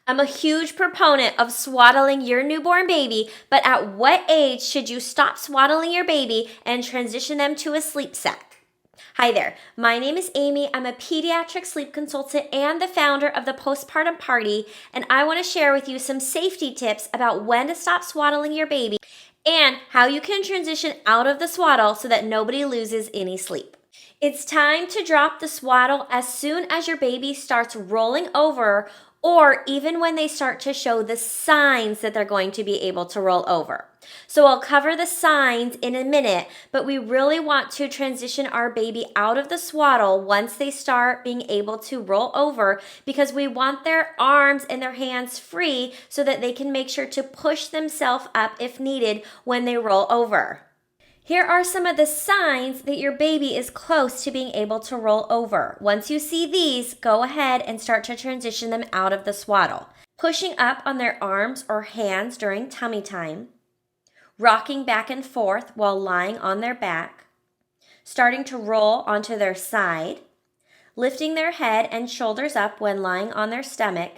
I'm a huge proponent of swaddling your newborn baby, but at what age should you stop swaddling your baby and transition them to a sleep sack? Hi there, my name is Amy. I'm a pediatric sleep consultant and the founder of the Postpartum Party, and I want to share with you some safety tips about when to stop swaddling your baby and how you can transition out of the swaddle so that nobody loses any sleep. It's time to drop the swaddle as soon as your baby starts rolling over, or even when they start to show the signs that they're going to be able to roll over. So I'll cover the signs in a minute, but we really want to transition our baby out of the swaddle once they start being able to roll over, because we want their arms and their hands free so that they can make sure to push themselves up if needed when they roll over. Here are some of the signs that your baby is close to being able to roll over. Once you see these, go ahead and start to transition them out of the swaddle. Pushing up on their arms or hands during tummy time, rocking back and forth while lying on their back, starting to roll onto their side, lifting their head and shoulders up when lying on their stomach,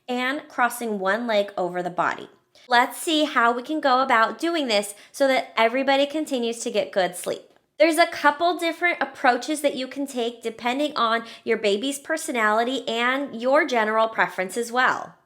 and crossing one leg over the body. Let's see how we can go about doing this so that everybody continues to get good sleep. There's a couple different approaches that you can take depending on your baby's personality and your general preference as well.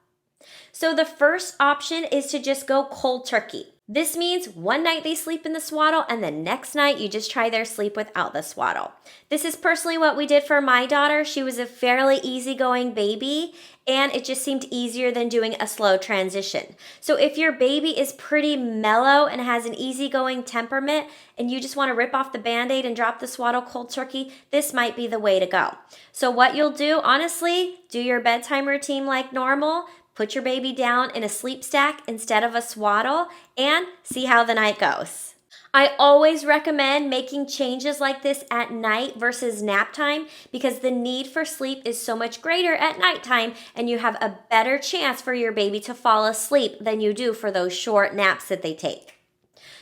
So the first option is to just go cold turkey. This means one night they sleep in the swaddle and the next night you just try their sleep without the swaddle. This is personally what we did for my daughter. She was a fairly easygoing baby and it just seemed easier than doing a slow transition. So if your baby is pretty mellow and has an easygoing temperament and you just want to rip off the Band-Aid and drop the swaddle cold turkey, this might be the way to go. So what you'll do, honestly, do your bedtime routine like normal. Put your baby down in a sleep stack instead of a swaddle and see how the night goes. I always recommend making changes like this at night versus nap time because the need for sleep is so much greater at nighttime and you have a better chance for your baby to fall asleep than you do for those short naps that they take.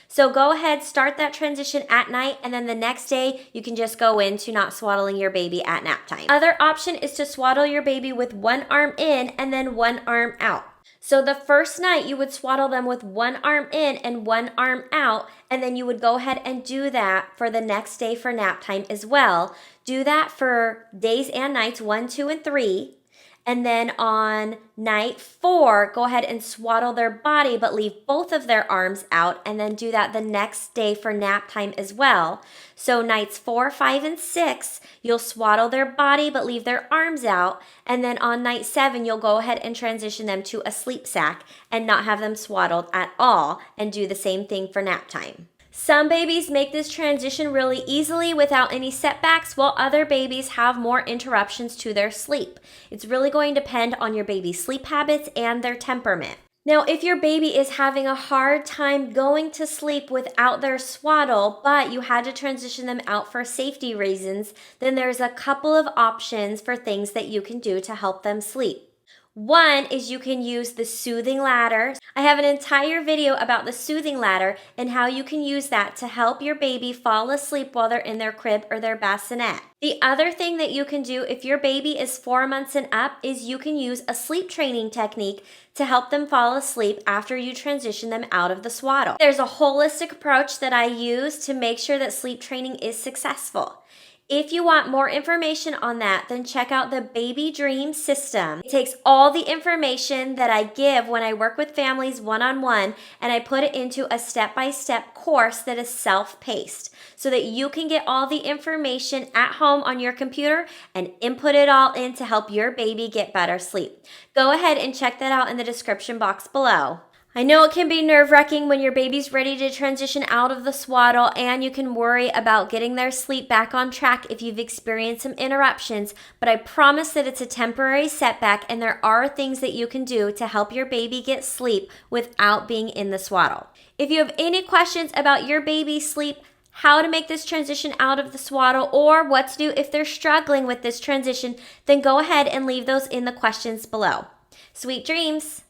So go ahead, start that transition at night, and then the next day you can just go into not swaddling your baby at nap time. Other option is to swaddle your baby with one arm in and then one arm out. So the first night you would swaddle them with one arm in and one arm out, and then you would go ahead and do that for the next day for nap time as well. Do that for days and nights 1, 2, and 3. And then on night 4, go ahead and swaddle their body, but leave both of their arms out, and then do that the next day for nap time as well. So nights 4, 5, and 6, you'll swaddle their body, but leave their arms out. And then on night 7, you'll go ahead and transition them to a sleep sack and not have them swaddled at all, and do the same thing for nap time. Some babies make this transition really easily without any setbacks, while other babies have more interruptions to their sleep. It's really going to depend on your baby's sleep habits and their temperament. Now, if your baby is having a hard time going to sleep without their swaddle, but you had to transition them out for safety reasons, then there's a couple of options for things that you can do to help them sleep. One is you can use the soothing ladder. I have an entire video about the soothing ladder and how you can use that to help your baby fall asleep while they're in their crib or their bassinet. The other thing that you can do if your baby is 4 months and up is you can use a sleep training technique to help them fall asleep after you transition them out of the swaddle. There's a holistic approach that I use to make sure that sleep training is successful. If you want more information on that, then check out the Baby Dream system. It takes all the information that I give when I work with families one-on-one, and I put it into a step-by-step course that is self-paced so that you can get all the information at home on your computer and input it all in to help your baby get better sleep. Go ahead and check that out in the description box below. I know it can be nerve-wracking when your baby's ready to transition out of the swaddle, and you can worry about getting their sleep back on track if you've experienced some interruptions, but I promise that it's a temporary setback and there are things that you can do to help your baby get sleep without being in the swaddle. If you have any questions about your baby's sleep, how to make this transition out of the swaddle, or what to do if they're struggling with this transition, then go ahead and leave those in the questions below. Sweet dreams!